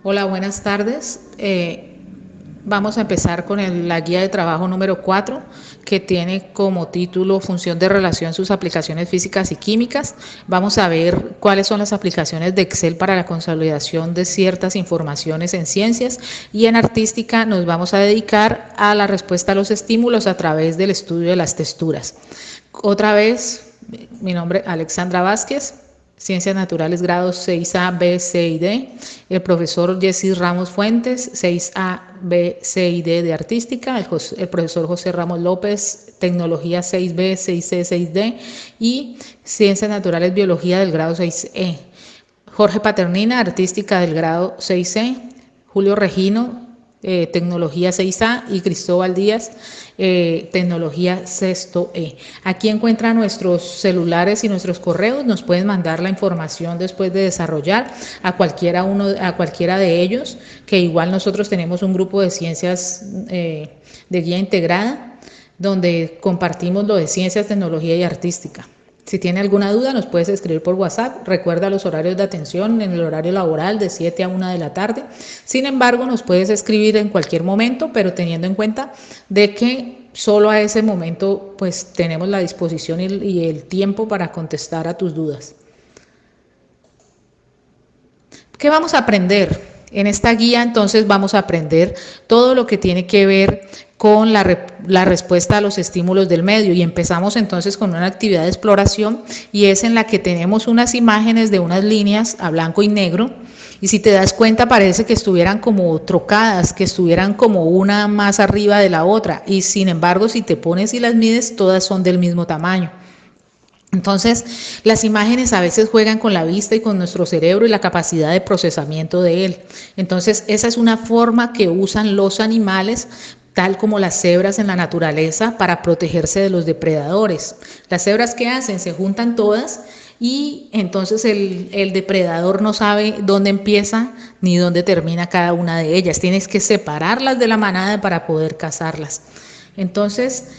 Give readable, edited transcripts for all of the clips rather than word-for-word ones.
Hola, buenas tardes. Vamos a empezar con la guía de trabajo número 4, que tiene como título Función de relación, sus aplicaciones físicas y químicas. Vamos a ver cuáles son las aplicaciones de Excel para la consolidación de ciertas informaciones en ciencias, y en artística nos vamos a dedicar a la respuesta a los estímulos a través del estudio de las texturas. Otra vez, mi nombre es Alexandra Vázquez. Ciencias Naturales, grados 6A, B, C y D. El profesor Jessy Ramos Fuentes, 6A, B, C y D de Artística. El profesor José Ramos López, Tecnología 6B, 6C, 6D. Y Ciencias Naturales, Biología del grado 6E. Jorge Paternina, Artística del grado 6C. Julio Regino, Tecnología 6A, y Cristóbal Díaz, Tecnología sexto E. Aquí encuentran nuestros celulares y nuestros correos. Nos pueden mandar la información después de desarrollar a cualquiera de ellos, que igual nosotros tenemos un grupo de ciencias de guía integrada, donde compartimos lo de ciencias, tecnología y artística. Si tiene alguna duda, nos puedes escribir por WhatsApp. Recuerda los horarios de atención en el horario laboral de 7 a 1 de la tarde. Sin embargo, nos puedes escribir en cualquier momento, pero teniendo en cuenta de que solo a ese momento pues tenemos la disposición y el tiempo para contestar a tus dudas. ¿Qué vamos a aprender? En esta guía entonces vamos a aprender todo lo que tiene que ver con la respuesta a los estímulos del medio, y empezamos entonces con una actividad de exploración, y es en la que tenemos unas imágenes de unas líneas a blanco y negro, y si te das cuenta parece que estuvieran como trocadas, que estuvieran como una más arriba de la otra, y sin embargo si te pones y las mides todas son del mismo tamaño. Entonces, las imágenes a veces juegan con la vista y con nuestro cerebro y la capacidad de procesamiento de él. Entonces, esa es una forma que usan los animales, tal como las cebras en la naturaleza, para protegerse de los depredadores. Las cebras, ¿qué hacen? Se juntan todas, y entonces el depredador no sabe dónde empieza ni dónde termina cada una de ellas. Tienes que separarlas de la manada para poder cazarlas. Entonces,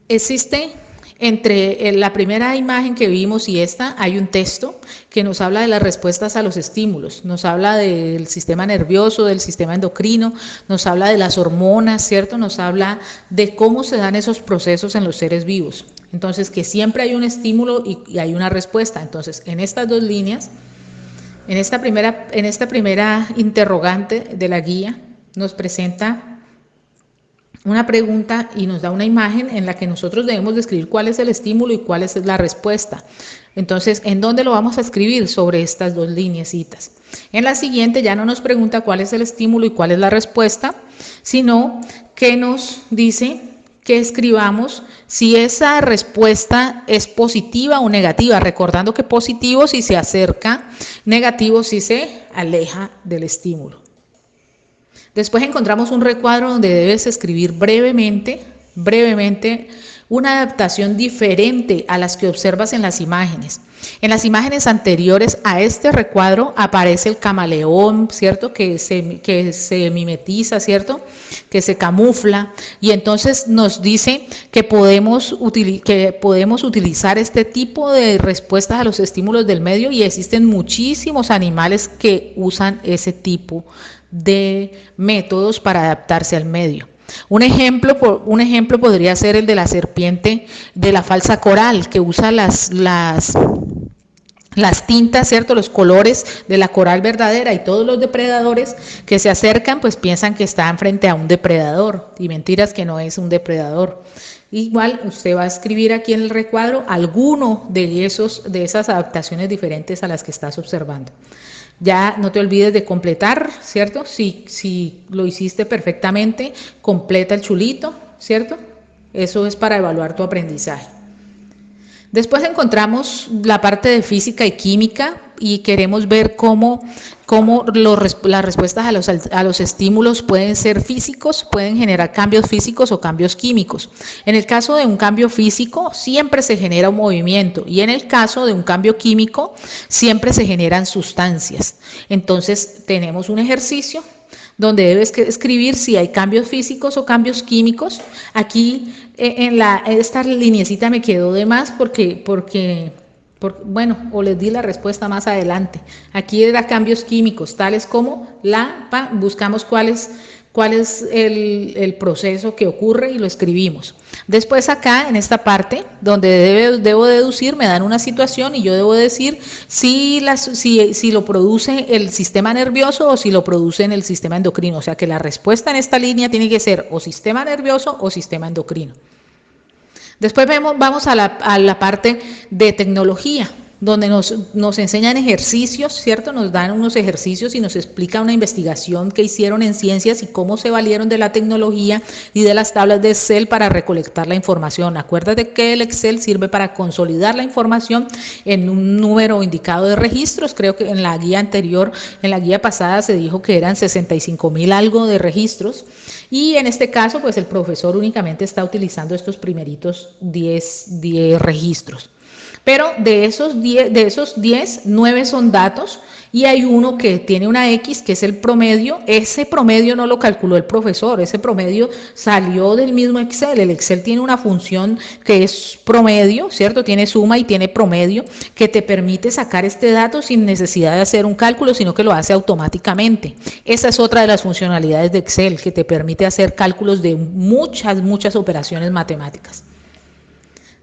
existe entre la primera imagen que vimos y esta, hay un texto que nos habla de las respuestas a los estímulos, nos habla del sistema nervioso, del sistema endocrino, nos habla de las hormonas, ¿cierto? Nos habla de cómo se dan esos procesos en los seres vivos. Entonces, que siempre hay un estímulo y hay una respuesta. Entonces, en estas dos líneas, en esta primera interrogante de la guía, nos presenta una pregunta y nos da una imagen en la que nosotros debemos describir cuál es el estímulo y cuál es la respuesta. Entonces, ¿en dónde lo vamos a escribir? Sobre estas dos lineecitas. En la siguiente ya no nos pregunta cuál es el estímulo y cuál es la respuesta, sino que nos dice que escribamos si esa respuesta es positiva o negativa, recordando que positivo si se acerca, negativo si se aleja del estímulo. Después encontramos un recuadro donde debes escribir brevemente, una adaptación diferente a las que observas en las imágenes. En las imágenes anteriores a este recuadro aparece el camaleón, ¿cierto? Que se mimetiza, ¿cierto? Que se camufla, y entonces nos dice que podemos utilizar este tipo de respuestas a los estímulos del medio, y existen muchísimos animales que usan ese tipo de métodos para adaptarse al medio. Un ejemplo podría ser el de la serpiente de la falsa coral, que usa las tintas, ¿cierto? Los colores de la coral verdadera, y todos los depredadores que se acercan pues piensan que están frente a un depredador, y mentiras, que no es un depredador. Igual usted va a escribir aquí en el recuadro alguno de esas adaptaciones diferentes a las que estás observando. Ya no te olvides de completar, ¿cierto? Si lo hiciste perfectamente, completa el chulito, ¿cierto? Eso es para evaluar tu aprendizaje. Después encontramos la parte de física y química, y queremos ver cómo las respuestas a los estímulos pueden ser físicos, pueden generar cambios físicos o cambios químicos. En el caso de un cambio físico, siempre se genera un movimiento, y en el caso de un cambio químico, siempre se generan sustancias. Entonces, tenemos un ejercicio donde debes escribir si hay cambios físicos o cambios químicos. Aquí esta lineecita me quedó de más porque Bueno, o les di la respuesta más adelante. Aquí era cambios químicos, tales como buscamos cuál es el proceso que ocurre y lo escribimos. Después acá, en esta parte, donde debo deducir, me dan una situación y yo debo decir si lo produce el sistema nervioso o si lo produce en el sistema endocrino. O sea que la respuesta en esta línea tiene que ser o sistema nervioso o sistema endocrino. Después vamos a la parte de tecnología, donde nos enseñan ejercicios, ¿cierto? Nos dan unos ejercicios y nos explica una investigación que hicieron en ciencias y cómo se valieron de la tecnología y de las tablas de Excel para recolectar la información. Acuérdate que el Excel sirve para consolidar la información en un número indicado de registros. Creo que en la guía anterior, en la guía pasada se dijo que eran 65,000 algo de registros. Y en este caso, pues el profesor únicamente está utilizando estos primeritos 10 registros. Pero de esos 10, 9 son datos y hay uno que tiene una X, que es el promedio. Ese promedio no lo calculó el profesor, ese promedio salió del mismo Excel. El Excel tiene una función que es promedio, ¿cierto? Tiene suma y tiene promedio, que te permite sacar este dato sin necesidad de hacer un cálculo, sino que lo hace automáticamente. Esa es otra de las funcionalidades de Excel, que te permite hacer cálculos de muchas operaciones matemáticas.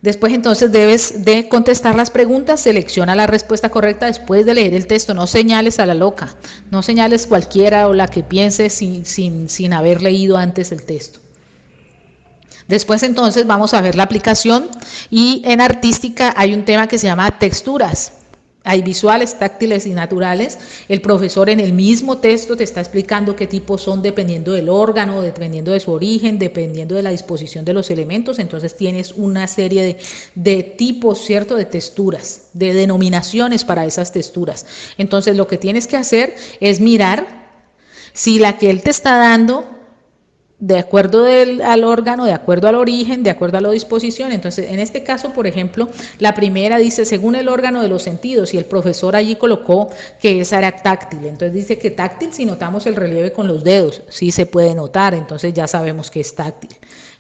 Después entonces debes de contestar las preguntas, selecciona la respuesta correcta después de leer el texto, no señales a la loca, no señales cualquiera o la que pienses sin haber leído antes el texto. Después entonces vamos a ver la aplicación y en artística hay un tema que se llama texturas. Hay visuales, táctiles y naturales. El profesor en el mismo texto te está explicando qué tipos son dependiendo del órgano, dependiendo de su origen, dependiendo de la disposición de los elementos. Entonces tienes una serie de tipos, ¿cierto? De texturas, de denominaciones para esas texturas. Entonces lo que tienes que hacer es mirar si la que él te está dando, de acuerdo al órgano, de acuerdo al origen, de acuerdo a la disposición. Entonces, en este caso, por ejemplo, la primera dice según el órgano de los sentidos y el profesor allí colocó que esa era táctil. Entonces dice que táctil, si notamos el relieve con los dedos, sí se puede notar, entonces ya sabemos que es táctil.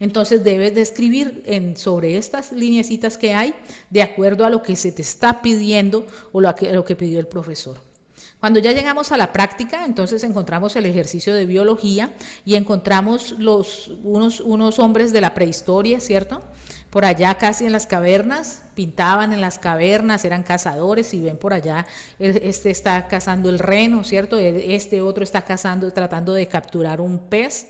Entonces debes de escribir sobre estas lineecitas que hay de acuerdo a lo que se te está pidiendo o lo que pidió el profesor. Cuando ya llegamos a la práctica, entonces encontramos el ejercicio de biología y encontramos unos hombres de la prehistoria, ¿cierto? Por allá casi en las cavernas, pintaban en las cavernas, eran cazadores y ven por allá, este está cazando el reno, ¿cierto? Este otro está cazando, tratando de capturar un pez.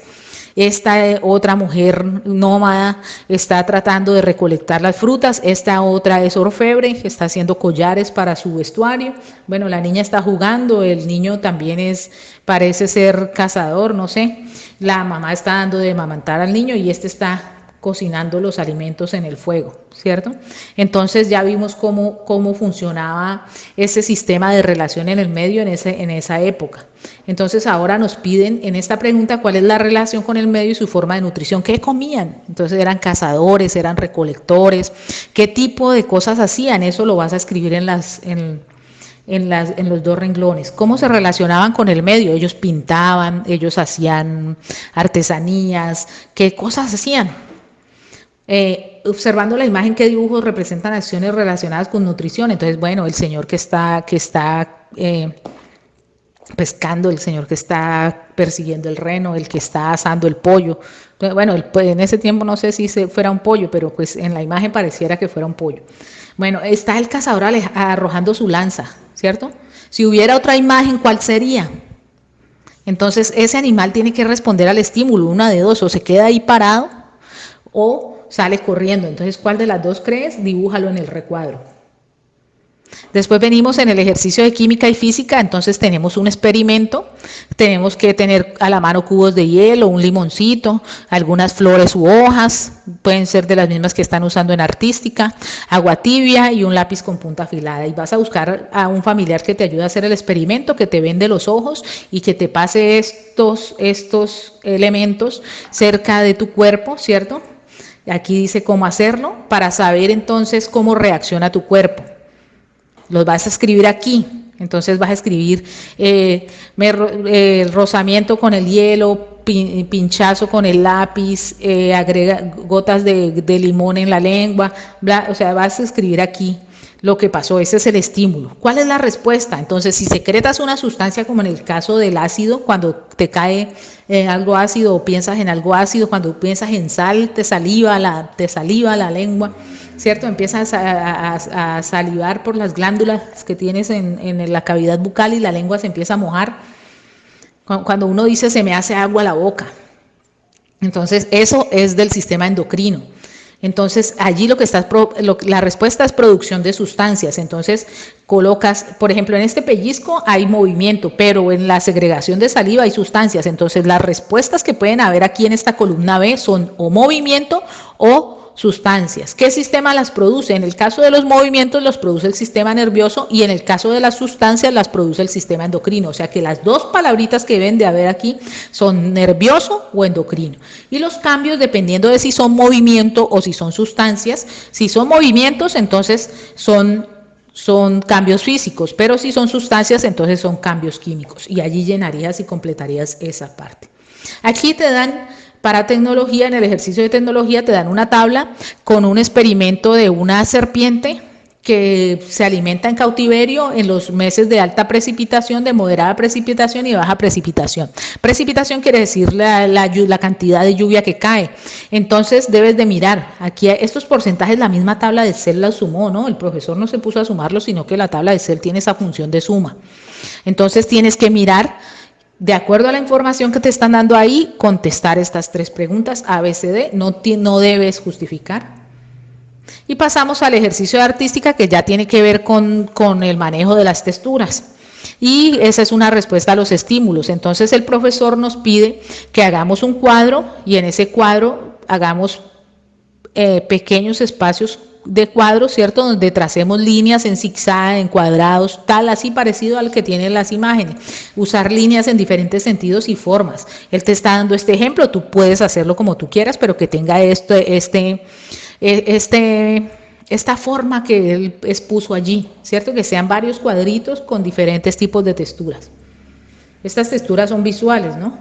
Esta otra mujer nómada está tratando de recolectar las frutas. Esta otra es orfebre, que está haciendo collares para su vestuario. Bueno, la niña está jugando, el niño también parece ser cazador, no sé. La mamá está dando de amamantar al niño y este está cocinando los alimentos en el fuego, ¿cierto? Entonces ya vimos cómo funcionaba ese sistema de relación en el medio en esa época. Entonces ahora nos piden en esta pregunta cuál es la relación con el medio y su forma de nutrición. ¿Qué comían? Entonces eran cazadores, eran recolectores, ¿qué tipo de cosas hacían? Eso lo vas a escribir en los dos renglones. ¿Cómo se relacionaban con el medio? Ellos pintaban, ellos hacían artesanías, ¿qué cosas hacían? Observando la imagen, qué dibujos representan acciones relacionadas con nutrición. Entonces, bueno, el señor que está pescando, el señor que está persiguiendo el reno, el que está asando el pollo. Bueno, en ese tiempo no sé si fuera un pollo, pero pues en la imagen pareciera que fuera un pollo. Bueno, está el cazador arrojando su lanza, ¿cierto? Si hubiera otra imagen, ¿cuál sería? Entonces, ese animal tiene que responder al estímulo, una de dos, o se queda ahí parado o sale corriendo. Entonces, ¿cuál de las dos crees? Dibújalo en el recuadro. Después venimos en el ejercicio de química y física, entonces tenemos un experimento, tenemos que tener a la mano cubos de hielo, un limoncito, algunas flores u hojas, pueden ser de las mismas que están usando en artística, agua tibia y un lápiz con punta afilada. Y vas a buscar a un familiar que te ayude a hacer el experimento, que te vende los ojos y que te pase estos elementos cerca de tu cuerpo, ¿cierto? Aquí dice cómo hacerlo para saber entonces cómo reacciona tu cuerpo. Los vas a escribir aquí. Entonces vas a escribir rozamiento con el hielo, pinchazo con el lápiz, agrega gotas de limón en la lengua, bla, o sea, vas a escribir aquí lo que pasó, ese es el estímulo. ¿Cuál es la respuesta? Entonces, si secretas una sustancia, como en el caso del ácido, cuando te cae algo ácido o piensas en algo ácido, cuando piensas en sal, te saliva la lengua, ¿cierto? Empiezas a salivar por las glándulas que tienes en la cavidad bucal y la lengua se empieza a mojar. Cuando uno dice se me hace agua la boca, entonces eso es del sistema endocrino. Entonces, allí la respuesta es producción de sustancias. Entonces, colocas, por ejemplo, en este pellizco hay movimiento, pero en la segregación de saliva hay sustancias. Entonces, las respuestas que pueden haber aquí en esta columna B son o movimiento o sustancias. ¿Qué sistema las produce? En el caso de los movimientos los produce el sistema nervioso y en el caso de las sustancias las produce el sistema endocrino. O sea que las dos palabritas que deben de haber aquí son nervioso o endocrino. Y los cambios, dependiendo de si son movimiento o si son sustancias, si son movimientos, entonces son cambios físicos, pero si son sustancias, entonces son cambios químicos. Y allí llenarías y completarías esa parte. Aquí te dan, para tecnología, en el ejercicio de tecnología, te dan una tabla con un experimento de una serpiente que se alimenta en cautiverio en los meses de alta precipitación, de moderada precipitación y baja precipitación. Precipitación quiere decir la cantidad de lluvia que cae. Entonces debes de mirar, aquí estos porcentajes la misma tabla de Excel la sumó, ¿no? El profesor no se puso a sumarlos, sino que la tabla de Excel tiene esa función de suma. Entonces tienes que mirar, de acuerdo a la información que te están dando ahí, contestar estas 3 preguntas, A, B, C, D, no debes justificar. Y pasamos al ejercicio de artística, que ya tiene que ver con el manejo de las texturas. Y esa es una respuesta a los estímulos. Entonces el profesor nos pide que hagamos un cuadro y en ese cuadro hagamos pequeños espacios de cuadros, ¿cierto? Donde tracemos líneas en zigzag, en cuadrados, tal, así parecido al que tienen las imágenes. Usar líneas en diferentes sentidos y formas. Él te está dando este ejemplo, tú puedes hacerlo como tú quieras, pero que tenga esta forma que él expuso allí, ¿cierto? Que sean varios cuadritos con diferentes tipos de texturas. Estas texturas son visuales, ¿no?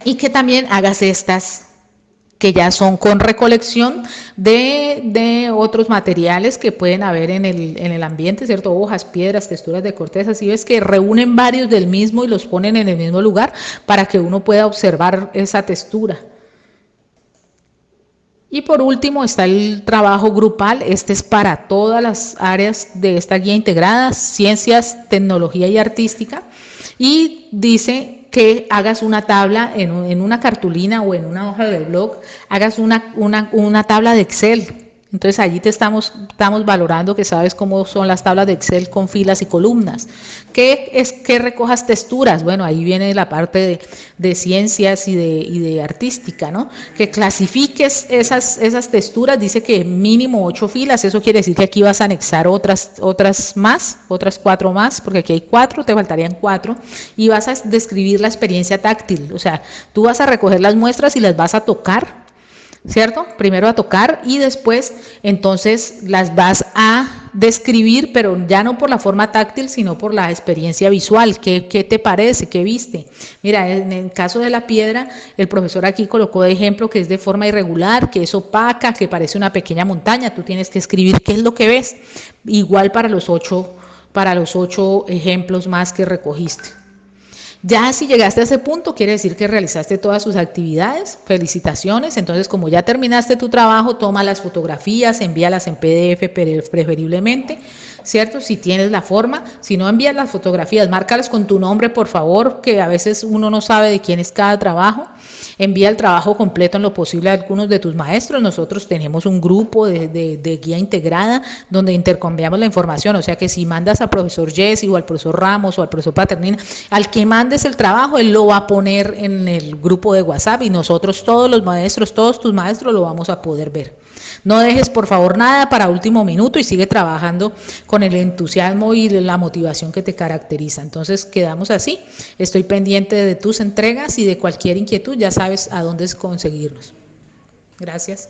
Y que también hagas estas que ya son con recolección de otros materiales que pueden haber en el ambiente, ¿cierto? Hojas, piedras, texturas de corteza, así ves que reúnen varios del mismo y los ponen en el mismo lugar para que uno pueda observar esa textura. Y por último está el trabajo grupal. Este es para todas las áreas de esta guía integrada, ciencias, tecnología y artística. Y dice que hagas una tabla en una cartulina o en una hoja de blog, hagas una tabla de Excel. Entonces allí te estamos valorando que sabes cómo son las tablas de Excel con filas y columnas. ¿Qué es que recojas texturas? Bueno, ahí viene la parte de ciencias y de artística, ¿no? Que clasifiques esas texturas, dice que mínimo 8 filas, eso quiere decir que aquí vas a anexar otras 4 más, porque aquí hay 4, te faltarían 4, y vas a describir la experiencia táctil, o sea, tú vas a recoger las muestras y las vas a tocar, ¿cierto? Primero a tocar y después entonces las vas a describir, pero ya no por la forma táctil, sino por la experiencia visual. ¿Qué te parece? ¿Qué viste? Mira, en el caso de la piedra, el profesor aquí colocó de ejemplo que es de forma irregular, que es opaca, que parece una pequeña montaña. Tú tienes que escribir qué es lo que ves. Igual para los 8 ejemplos más que recogiste. Ya si llegaste a ese punto, quiere decir que realizaste todas sus actividades. Felicitaciones. Entonces, como ya terminaste tu trabajo, toma las fotografías, envíalas en PDF preferiblemente, ¿cierto? Si tienes la forma, si no envías las fotografías, márcalas con tu nombre, por favor, que a veces uno no sabe de quién es cada trabajo. Envía el trabajo completo en lo posible a algunos de tus maestros. Nosotros tenemos un grupo de guía integrada donde intercambiamos la información. O sea que si mandas al profesor Jesse o al profesor Ramos o al profesor Paternina, al que mandes el trabajo, él lo va a poner en el grupo de WhatsApp y nosotros todos los maestros, todos tus maestros lo vamos a poder ver. No dejes por favor nada para último minuto y sigue trabajando con el entusiasmo y la motivación que te caracteriza. Entonces quedamos así. Estoy pendiente de tus entregas y de cualquier inquietud, ya sabes a dónde conseguirnos. Gracias.